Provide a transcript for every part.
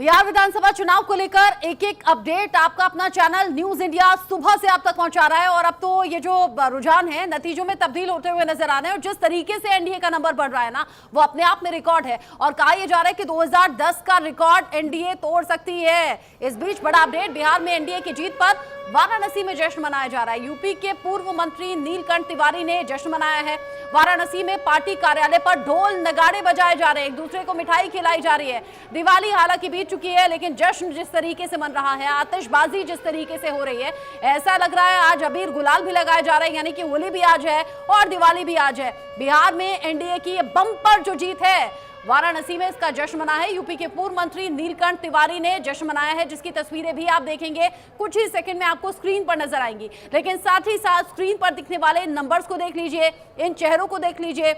बिहार विधानसभा चुनाव को लेकर एक एक अपडेट आपका अपना चैनल न्यूज इंडिया सुबह से आप तक पहुंचा रहा है। और अब तो ये जो रुझान है नतीजों में तब्दील होते हुए नजर आ रहे हैं और जिस तरीके से एनडीए का नंबर बढ़ रहा है ना, वो अपने आप में रिकॉर्ड है। और कहा यह जा रहा है कि 2010 का रिकॉर्ड एनडीए तोड़ सकती है। इस बीच बड़ा अपडेट, बिहार में एनडीए की जीत पर वाराणसी में जश्न मनाया जा रहा है। यूपी के पूर्व मंत्री नीलकंठ तिवारी ने जश्न मनाया है। वाराणसी में पार्टी कार्यालय पर ढोल नगाड़े बजाए जा रहे हैं, एक दूसरे को मिठाई खिलाई जा रही है। दिवाली हालांकि बीत चुकी है, लेकिन जश्न जिस तरीके से मन रहा है, आतिशबाजी जिस तरीके से हो रही है, ऐसा लग रहा है आज अबीर गुलाल भी लगाए जा रहे हैं, यानी कि होली भी आज है और दिवाली भी आज है। बिहार में एनडीए की ये बम्पर जो जीत है, वाराणसी में इसका जश्न मना है। यूपी के पूर्व मंत्री नीलकंठ तिवारी ने जश्न मनाया है, जिसकी तस्वीरें भी आप देखेंगे कुछ ही सेकंड में आपको स्क्रीन पर नजर आएंगी। लेकिन साथ ही साथ स्क्रीन पर दिखने वाले नंबर्स को देख लीजिए, इन चेहरों को देख लीजिए।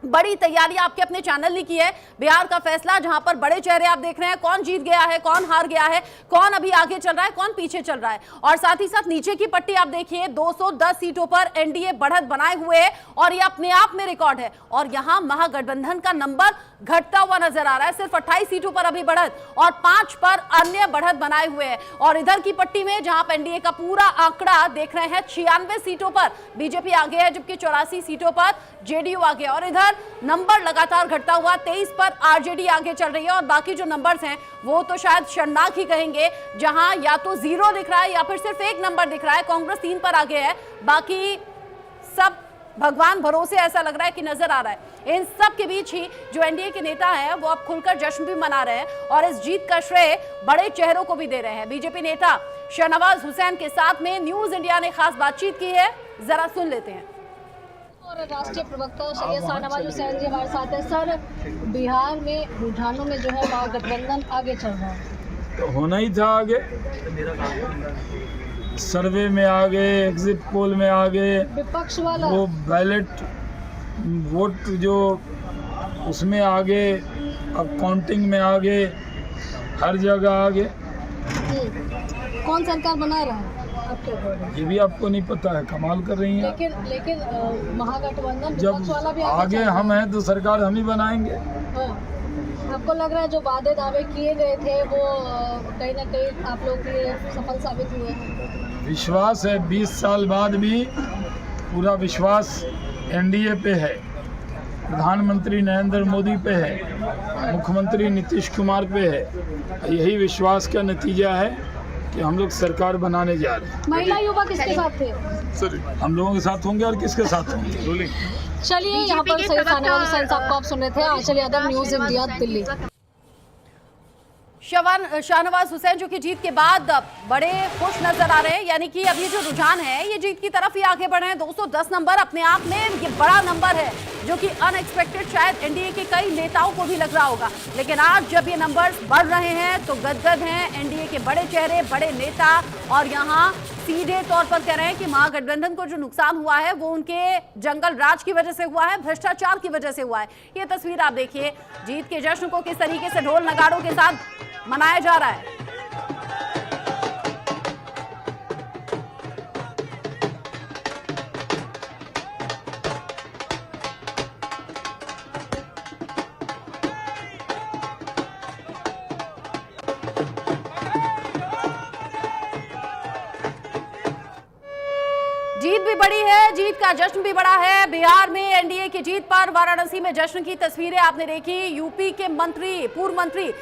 बड़ी तैयारी आपके अपने चैनल ने की है। बिहार का फैसला, जहां पर बड़े चेहरे आप देख रहे हैं, कौन जीत गया है, कौन हार गया है, कौन अभी आगे चल रहा है, कौन पीछे चल रहा है। और साथ ही साथ नीचे की पट्टी आप देखिए, 210 सीटों पर एनडीए बढ़त बनाए हुए है और ये अपने आप में रिकॉर्ड है। और यहां महागठबंधन का नंबर घटता हुआ नजर आ रहा है, सिर्फ 28 सीटों पर अभी बढ़त और 5 पर अन्य बढ़त बनाए हुए हैं। और इधर की पट्टी में जहां पर एनडीए का पूरा आंकड़ा देख रहे हैं, 96 सीटों पर बीजेपी आगे है, जबकि 84 सीटों पर जेडीयू आगे। और इधर नंबर लगातार घटता हुआ, 23 पर आरजेडी आगे चल रही है। और बाकी जो नंबर्स हैं वो तो शायद शर्मनाक ही कहेंगे, जहां या तो 0 दिख रहा है या फिर सिर्फ एक नंबर दिख रहा है। कांग्रेस 3 पर आगे है, बाकी सब भगवान भरोसे ऐसा लग रहा है कि नजर आ रहा है। इन सब के बीच ही जो एनडीए के नेता हैं वो अब खुलकर जश्न भी मना रहे हैं और इस जीत का श्रेय बड़े चेहरों को भी दे रहे हैं। बीजेपी नेता शाहनवाज हुसैन के साथ में न्यूज इंडिया ने खास बातचीत की है, जरा सुन लेते हैं। और राष्ट्रीय प्रवक्ता सैयद शाहनवाज हुसैन जी हमारे साथ है। सर, बिहार में रुझानों में जो है महागठबंधन आगे चल रहा है, तो होना ही था आगे। सर्वे में आगे, एग्जिट पोल में आगे, विपक्ष वाला वो बैलेट वोट जो उसमें आगे, अब काउंटिंग में आगे, हर जगह आगे। कौन सरकार बना रहा है आपके अकॉर्डिंग? ये भी आपको नहीं पता है, कमाल कर रही हैं। लेकिन महागठबंधन जब विपक्ष वाला भी आगे हम हैं तो सरकार हम ही बनाएंगे। हाँ। आपको लग रहा है जो वादे दावे किए गए थे वो कहीं ना कहीं आप लोग के सफल साबित हुए हैं? विश्वास है, 20 साल बाद भी पूरा विश्वास एनडीए पे है, प्रधानमंत्री नरेंद्र मोदी पे है, मुख्यमंत्री नीतीश कुमार पे है। यही विश्वास का नतीजा है कि हम लोग सरकार बनाने जा रहे हैं। महिला युवा किसके साथ थे? सर, हम लोगों के साथ होंगे और किसके साथ होंगे, बोलिए। चलिए, यहाँ पर सैयद शाहनवाज हुसैन साहब को आप सुन रहे थे। आंचल यादव, न्यूज इंडिया, दिल्ली। शाहनवाज हुसैन जो कि जीत के बाद बड़े खुश नजर आ रहे हैं, यानी कि अभी जो रुझान है ये जीत की तरफ ही आगे बढ़े हैं। 210 नंबर अपने आप में ये बड़ा नंबर है, जो कि अनएक्सपेक्टेड शायद एनडीए के कई नेताओं को भी लग रहा होगा। लेकिन आज जब ये नंबर्स बढ़ रहे हैं तो गदगद हैं एनडीए के बड़े चेहरे, बड़े नेता। और यहाँ सीधे तौर पर कह रहे हैं कि महागठबंधन को जो नुकसान हुआ है वो उनके जंगल राज की वजह से हुआ है, भ्रष्टाचार की वजह से हुआ है। ये तस्वीर आप देखिए, जीत के जश्न को किस तरीके से ढोल नगाड़ों के साथ मनाया जा रहा है। जीत भी बड़ी है, जीत का जश्न भी बड़ा है। बिहार में एनडीए की जीत पर वाराणसी में जश्न की तस्वीरें आपने देखी। यूपी के पूर्व मंत्री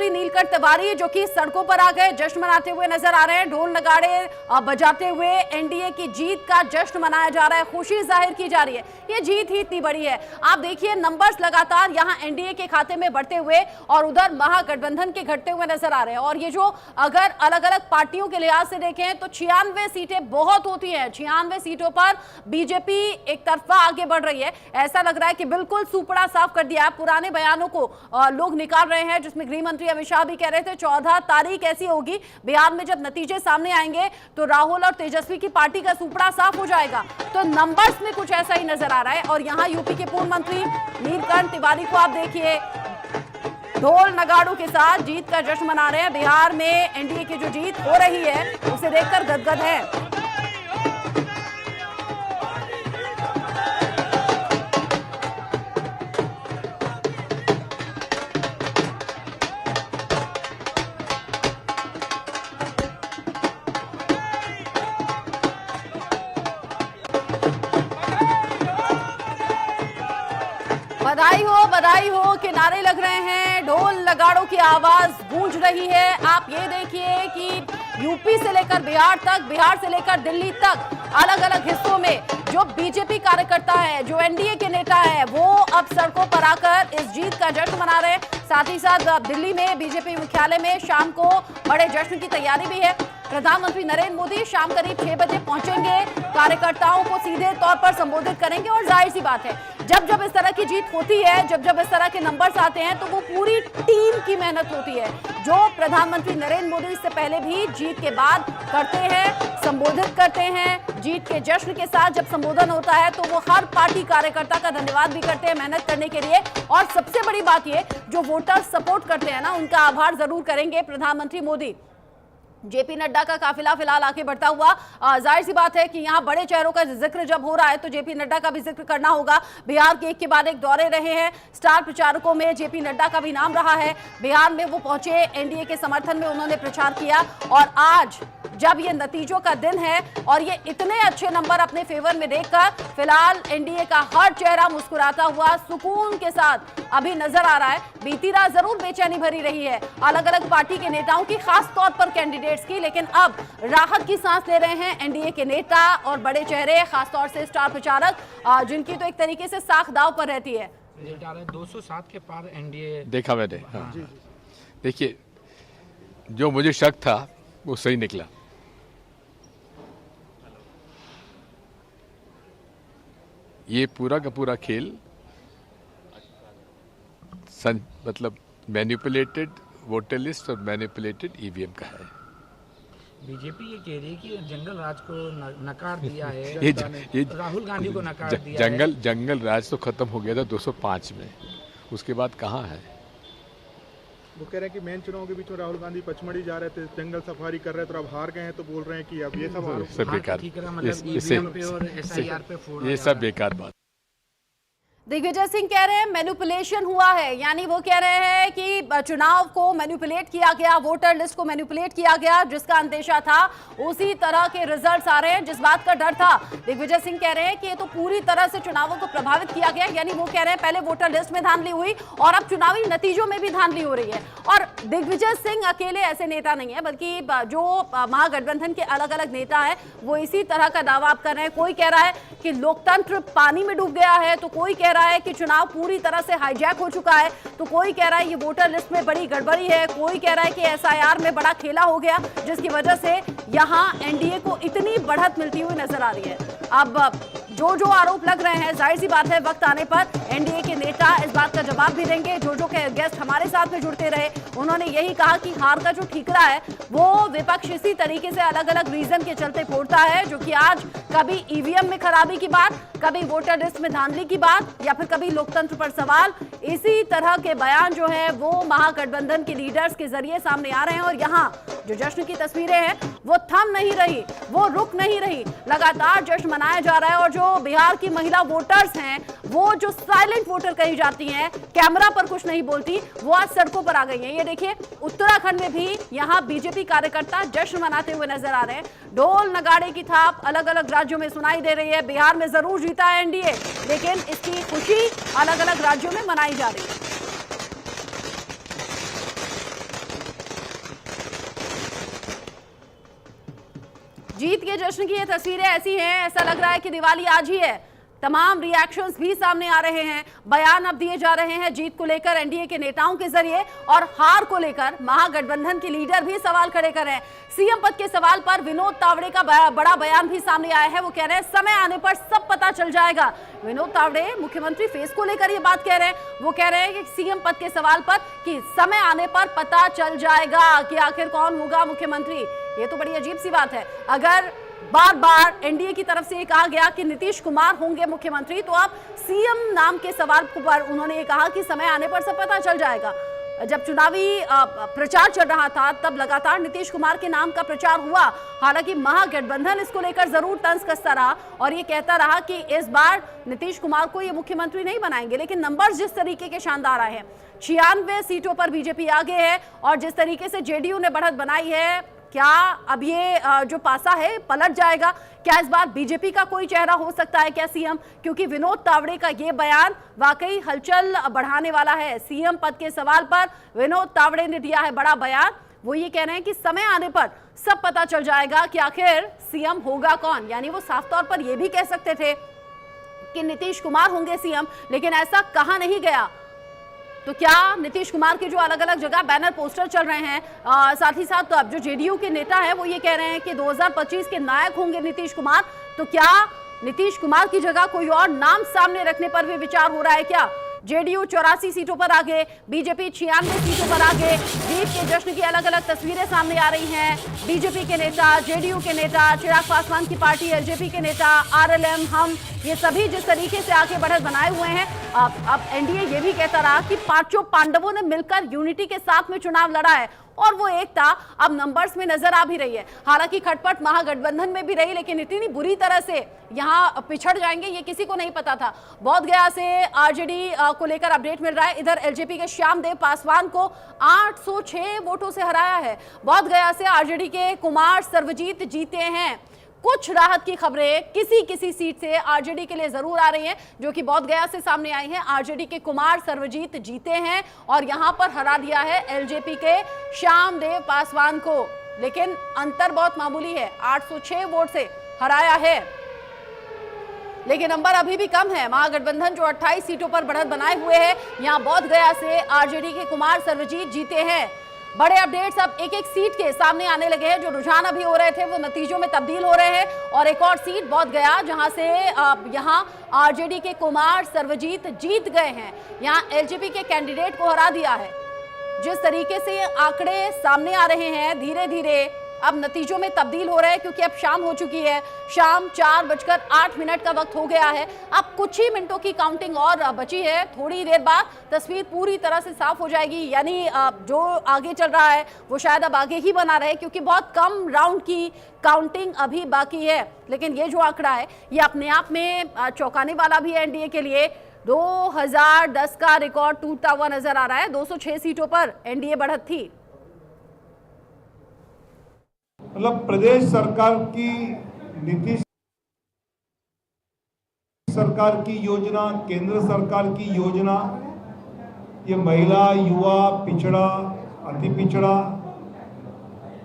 नीलकंठ तिवारी जो कि सड़कों पर आ गए, जश्न मनाते हुए नजर आ रहे हैं। ढोल नगाड़े बजाते हुए एनडीए की जीत का जश्न मनाया जा रहा है, खुशी जाहिर की जा रही है। ये जीत ही इतनी बड़ी है। आप देखिए नंबर्स लगातार यहाँ एनडीए के खाते में बढ़ते हुए और उधर महागठबंधन के घटते हुए नजर आ रहे हैं। और ये जो अगर अलग अलग पार्टियों के लिहाज से देखें तो 96 सीटें बहुत होती हैं। 96 सीटों पर बीजेपी एक तरफा आगे बढ़ रही है। ऐसा लग रहा है कि बिल्कुल सुपड़ा साफ कर दिया है। पुराने बयानों को लोग निकाल रहे हैं, जिसमें गृह मंत्री अमित शाह भी कह रहे थे 14 तारीख ऐसी होगी बिहार में जब नतीजे सामने आएंगे तो राहुल और तेजस्वी की पार्टी का सुपड़ा साफ हो जाएगा। तो नंबर्स में कुछ ऐसा ही नजर आ रहा है। और यहाँ यूपी के पूर्व मंत्री नीलकंठ तिवारी को आप देखिए, ढोल नगाड़ों के साथ जीत का जश्न मना रहे हैं। बिहार में एनडीए की जो जीत हो रही है उसे देखकर गदगद है। बधाई हो कि नारे लग रहे हैं, ढोल नगाड़ों की आवाज गूंज रही है। आप ये देखिए कि यूपी से लेकर बिहार तक, बिहार से लेकर दिल्ली तक अलग अलग हिस्सों में जो बीजेपी कार्यकर्ता है, जो एनडीए के नेता है, वो अब सड़कों पर आकर इस जीत का जश्न मना रहे हैं। साथ ही साथ दिल्ली में बीजेपी मुख्यालय में शाम को बड़े जश्न की तैयारी भी है। प्रधानमंत्री नरेंद्र मोदी शाम करीब 6 बजे पहुंचेंगे, कार्यकर्ताओं को सीधे तौर पर संबोधित करेंगे। और जाहिर सी बात है, जब जब इस तरह की जीत होती है, जब जब इस तरह के नंबर्स आते हैं, तो वो पूरी टीम की मेहनत होती है, जो प्रधानमंत्री नरेंद्र मोदी इससे पहले भी जीत के बाद करते हैं, संबोधित करते हैं। जीत के जश्न के साथ जब संबोधन होता है तो वो हर पार्टी कार्यकर्ता का धन्यवाद भी करते हैं मेहनत करने के लिए। और सबसे बड़ी बात ये, जो वोटर सपोर्ट करते हैं ना, उनका आभार जरूर करेंगे प्रधानमंत्री मोदी। जेपी नड्डा का काफिला फिलहाल आगे बढ़ता हुआ, जाहिर सी बात है कि यहाँ बड़े चेहरों का जिक्र जब हो रहा है तो जेपी नड्डा का भी जिक्र करना होगा। बिहार के एक के बाद एक दौरे रहे हैं, स्टार प्रचारकों में जेपी नड्डा का भी नाम रहा है। बिहार में वो पहुंचे, एनडीए के समर्थन में उन्होंने प्रचार किया। और आज जब ये नतीजों का दिन है और ये इतने अच्छे नंबर अपने फेवर में देखकर फिलहाल एनडीए का हर चेहरा मुस्कुराता हुआ सुकून के साथ अभी नजर आ रहा है। बीती रात जरूर बेचैनी भरी रही है अलग अलग पार्टी के नेताओं की, खास तौर पर कैंडिडेट्स की, लेकिन अब राहत की सांस ले रहे हैं एनडीए के नेता और बड़े चेहरे, खासतौर से स्टार प्रचारक, जिनकी तो एक तरीके से साख दांव पर रहती है। 207 के पार एनडीए देखा मैंने। हाँ। देखिए, जो मुझे शक था वो सही निकला। ये पूरा का पूरा खेल मतलब मैनिपुलेटेड वोटर लिस्ट और मैनिपुलेटेड ईवीएम का है। बीजेपी ये कह रही है कि जंगल राज को नकार दिया है, ये राहुल गांधी को नकार दिया है। जंगल राज तो खत्म हो गया था 205 में, उसके बाद कहाँ है? वो कह रहे हैं कि मेन चुनाव के बीच में राहुल गांधी पचमढ़ी जा रहे थे, जंगल सफारी कर रहे थे, तो अब हार गए हैं, तो बोल रहे हैं कि अब ये सब बेकार, ये सब बेकार बात। दिग्विजय सिंह कह रहे हैं मैनिपुलेशन हुआ है, यानी वो कह रहे हैं कि चुनाव को मैनिपुलेट किया गया, वोटर लिस्ट को मैनिपुलेट किया गया, जिसका अंदेशा था उसी तरह के रिजल्ट्स आ रहे हैं जिस बात का डर था। दिग्विजय सिंह कह रहे हैं कि ये तो पूरी तरह से चुनावों को प्रभावित किया गया, यानी वो कह रहे हैं पहले वोटर लिस्ट में धांधली हुई और अब चुनावी नतीजों में भी धांधली हो रही है। और दिग्विजय सिंह अकेले ऐसे नेता नहीं है, बल्कि जो महागठबंधन के अलग अलग नेता है वो इसी तरह का दावा कर रहे हैं। कोई कह रहा है कि लोकतंत्र पानी में डूब गया है, तो कोई कह रहा है कि चुनाव पूरी तरह से हाईजैक हो चुका है, तो कोई कह रहा है ये वोटर लिस्ट में बड़ी गड़बड़ी है, कोई कह रहा है कि एसआईआर में बड़ा खेला हो गया जिसकी वजह से यहां एनडीए को इतनी बढ़त मिलती हुई नजर आ रही है। अब जो आरोप लग रहे हैं, जाहिर सी बात है वक्त आने पर एनडीए के नेता इस बात का जवाब भी देंगे। जो के गेस्ट हमारे साथ में जुड़ते रहे, उन्होंने यही कहा कि हार का जो ठीकरा है वो विपक्ष इसी तरीके से अलग अलग रीजन के चलते फोड़ता है, जो कि आज कभी ईवीएम में खराबी की बात, कभी वोटर लिस्ट में धांधली की बात, या फिर कभी लोकतंत्र पर सवाल। इसी तरह के बयान जो है वो महागठबंधन के लीडर्स के जरिए सामने आ रहे हैं। और यहाँ जो जश्न की तस्वीरें हैं वो थम नहीं रही, वो रुक नहीं रही, लगातार जश्न मनाया जा रहा है। और जो बिहार की महिला वोटर्स हैं, वो जो साइलेंट वोटर कही जाती हैं, कैमरा पर कुछ नहीं बोलती, वो आज सड़कों पर आ गई हैं। ये देखिए, उत्तराखंड में भी यहाँ बीजेपी कार्यकर्ता जश्न मनाते हुए नजर आ रहे हैं। ढोल नगाड़े की थाप अलग अलग राज्यों में सुनाई दे रही है। बिहार में जरूर जीता है एनडीए, लेकिन इसकी खुशी अलग अलग राज्यों में मनाई जा रही है। जीत के जश्न की ये तस्वीरें ऐसी हैं, ऐसा लग रहा है कि दिवाली आज ही है। तमाम रिएक्शंस भी सामने आ रहे हैं, बयान अब दिए जा रहे हैं जीत को लेकर एनडीए के नेताओं के जरिए, और हार को लेकर महागठबंधन के लीडर भी सवाल खड़े कर रहे हैं। सीएम पद के सवाल पर विनोद तावड़े का बड़ा बयान भी सामने आया है। वो कह रहे हैं समय आने पर सब पता चल जाएगा। विनोद तावड़े मुख्यमंत्री फेस को लेकर ये बात कह रहे हैं। वो कह रहे हैं कि सीएम पद के सवाल पर कि समय आने पर पता चल जाएगा कि आखिर कौन होगा मुख्यमंत्री। ये तो बड़ी अजीब सी बात है। अगर बार बार एनडीए की तरफ से ये कहा गया कि नीतीश कुमार होंगे मुख्यमंत्री, तो अब सीएम नाम के सवाल पर उन्होंने ये कहा कि समय आने पर सब पता चल जाएगा। जब चुनावी प्रचार चल रहा था तब लगातार नीतीश कुमार के नाम का प्रचार हुआ। हालांकि महागठबंधन इसको लेकर जरूर तंज कसता रहा और ये कहता रहा कि इस बार नीतीश कुमार को ये मुख्यमंत्री नहीं बनाएंगे। लेकिन नंबर्स जिस तरीके के शानदार आए हैं, 96 सीटों पर बीजेपी आगे है, और जिस तरीके से जेडीयू ने बढ़त बनाई है क्या अब ये जो पासा है पलट जाएगा? क्या इस बार बीजेपी का कोई चेहरा हो सकता है क्या सीएम? क्योंकि विनोद तावड़े का ये बयान वाकई हलचल बढ़ाने वाला है। सीएम पद के सवाल पर विनोद तावड़े ने दिया है बड़ा बयान। वो ये कह रहे हैं कि समय आने पर सब पता चल जाएगा कि आखिर सीएम होगा कौन। यानी वो साफ तौर पर यह भी कह सकते थे कि नीतीश कुमार होंगे सीएम, लेकिन ऐसा कहा नहीं गया। तो क्या नीतीश कुमार के जो अलग अलग जगह बैनर पोस्टर चल रहे हैं, साथ ही साथ तो अब जो जेडीयू के नेता हैं वो ये कह रहे हैं कि 2025 के नायक होंगे नीतीश कुमार। तो क्या नीतीश कुमार की जगह कोई और नाम सामने रखने पर भी विचार हो रहा है क्या? जेडीयू 84 सीटों पर आगे, बीजेपी 96 सीटों पर आगे। जीत के जश्न की अलग अलग तस्वीरें सामने आ रही हैं। बीजेपी के नेता, जेडीयू के नेता, चिराग पासवान की पार्टी एलजेपी के नेता, आरएलएम, हम, ये सभी जिस तरीके से आगे बढ़त बनाए हुए हैं। अब एनडीए ये भी कहता रहा कि पांचों पांडवों ने मिलकर यूनिटी के साथ में चुनाव लड़ा है और वो एकता अब नंबर्स में नजर आ भी रही है। हालांकि खटपट महागठबंधन में भी रही, लेकिन इतनी बुरी तरह से यहां पिछड़ जाएंगे ये किसी को नहीं पता था। बोध गया से आरजेडी को लेकर अपडेट मिल रहा है। इधर एलजेपी के श्यामदेव पासवान को 806 वोटों से हराया है। बोध गया से आरजेडी के कुमार सर्वजीत जीते हैं। कुछ राहत की खबरें किसी सीट से आरजेडी के लिए जरूर आ रही हैं, जो कि बोध गया से सामने आई हैं। आरजेडी के कुमार सर्वजीत जीते हैं और यहां पर हरा दिया है एलजेपी के श्यामदेव पासवान को, लेकिन अंतर बहुत मामूली है, 806 वोट से हराया है। लेकिन नंबर अभी भी कम है। महागठबंधन जो 28 सीटों पर बढ़त बनाए हुए है, यहां बोध गया से आरजेडी के कुमार सर्वजीत जीते हैं। बड़े अपडेट्स अब एक सीट के सामने आने लगे हैं। जो रुझान अभी हो रहे थे वो नतीजों में तब्दील हो रहे हैं और एक और सीट बोध गया जहां से यहां आरजेडी के कुमार सर्वजीत जीत गए हैं। यहां एलजेपी के कैंडिडेट को हरा दिया है। जिस तरीके से आंकड़े सामने आ रहे हैं, धीरे धीरे अब नतीजों में तब्दील हो रहे हैं, क्योंकि अब शाम हो चुकी है। शाम 4:08 का वक्त हो गया है। अब कुछ ही मिनटों की काउंटिंग और बची है। थोड़ी देर बाद तस्वीर पूरी तरह से साफ हो जाएगी। यानी जो आगे चल रहा है वो शायद अब आगे ही बना रहे, क्योंकि बहुत कम राउंड की काउंटिंग अभी बाकी है। लेकिन ये जो आंकड़ा है ये अपने आप में चौंकाने वाला भी है एनडीए के लिए। 2010 का रिकॉर्ड टूटता हुआ नजर आ रहा है। 206 सीटों पर एनडीए बढ़त थी। मतलब प्रदेश सरकार की नीतीश सरकार की योजना, केंद्र सरकार की योजना, ये महिला, युवा, पिछड़ा, अति पिछड़ा,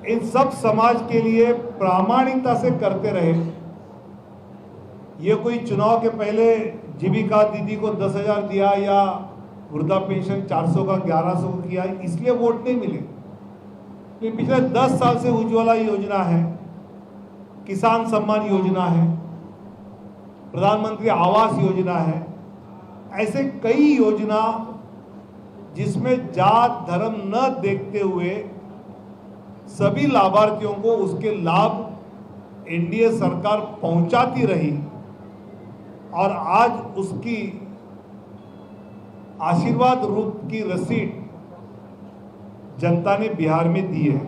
इन सब समाज के लिए प्रामाणिकता से करते रहे। ये कोई चुनाव के पहले जीविका दीदी को 10,000 दिया या वृद्धा पेंशन 400 का 1100 को किया, इसलिए वोट नहीं मिले। पिछले 10 साल से उज्ज्वला योजना है, किसान सम्मान योजना है, प्रधानमंत्री आवास योजना है, ऐसे कई योजना जिसमें जात धर्म न देखते हुए सभी लाभार्थियों को उसके लाभ एनडीए सरकार पहुंचाती रही और आज उसकी आशीर्वाद रूप की रसीद जनता ने बिहार में दी है।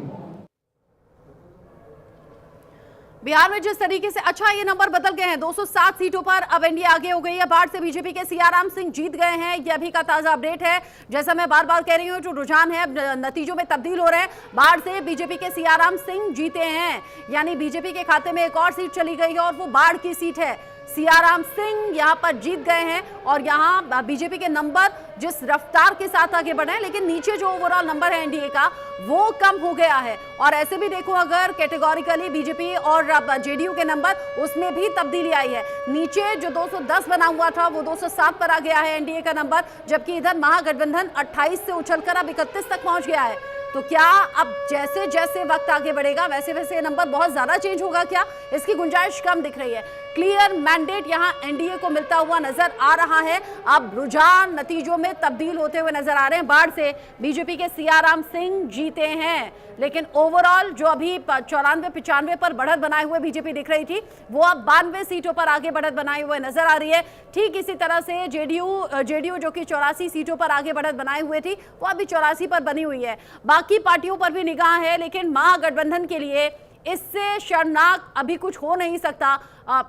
बिहार में जिस तरीके से ये नंबर बदल गए हैं। 207 सीटों पर अब एनडीए आगे हो गई है। बाढ़ से बीजेपी के सियाराम सिंह जीत गए हैं। ये अभी का ताजा अपडेट है। जैसा मैं बार बार कह रही हूँ, जो रुझान है नतीजों में तब्दील हो रहे हैं। बाढ़ से बीजेपी के सियाराम सिंह जीते हैं, यानी बीजेपी के खाते में एक और सीट चली गई है और वो बाढ़ की सीट है। सियाराम सिंह यहां पर जीत गए हैं और यहां बीजेपी के नंबर जिस रफ्तार के साथ आगे बढ़े हैं, लेकिन नीचे जो ओवरऑल नंबर है एनडीए का वो कम हो गया है। और ऐसे भी देखो, अगर कैटेगोरिकली बीजेपी और जेडीयू के नंबर, उसमें भी तब्दीली आई है। नीचे जो 210 बना हुआ था वो 207 पर आ गया है एनडीए का नंबर, जबकि इधर महागठबंधन 28 से उछलकर अब 31 तक पहुंच गया है। तो क्या अब जैसे जैसे वक्त आगे बढ़ेगा वैसे वैसे ये नंबर बहुत ज्यादा चेंज होगा क्या? इसकी गुंजाइश कम दिख रही है। क्लियर मैंडेट यहां एनडीए को मिलता हुआ नजर आ रहा है। अब रुझान नतीजों में तब्दील होते हुए नजर आ रहे हैं। बाढ़ से बीजेपी के सियाराम सिंह जीते हैं, लेकिन ओवरऑल जो अभी 94-95 पर बढ़त बनाए हुए बीजेपी दिख रही थी, वो अब 92 सीटों पर आगे बढ़त बनाए हुए नजर आ रही है। ठीक इसी तरह से जेडीयू जो कि 84 सीटों पर आगे बढ़त बनाए हुए थी, वो अभी 84 पर बनी हुई है। बाकी पार्टियों पर भी निगाह है, लेकिन महागठबंधन के लिए इससे शर्मनाक अभी कुछ हो नहीं सकता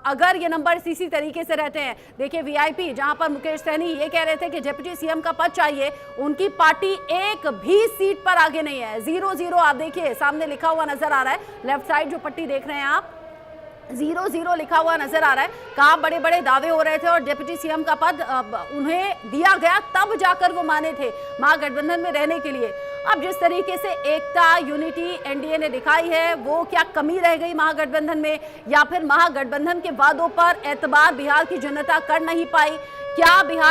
अगर ये नंबर इसी तरीके से रहते हैं। देखिए वीआईपी जहां पर मुकेश सहनी ये कह रहे थे कि डिप्टी सीएम का पद चाहिए, उनकी पार्टी एक भी सीट पर आगे नहीं है। 0-0 आप देखिए सामने लिखा हुआ नजर आ रहा है, लेफ्ट साइड जो पट्टी देख रहे हैं आप 0-0 लिखा हुआ नजर आ रहा है। कहाँ बड़े बड़े दावे हो रहे थे और डिप्टी सीएम का पद उन्हें दिया गया तब जाकर वो माने थे महागठबंधन में रहने के लिए। अब जिस तरीके से एकता यूनिटी एनडीए ने दिखाई है, वो क्या कमी रह गई महागठबंधन में, या फिर महागठबंधन के वादों पर एतबार बिहार की जनता कर नहीं पाई? क्या बिहार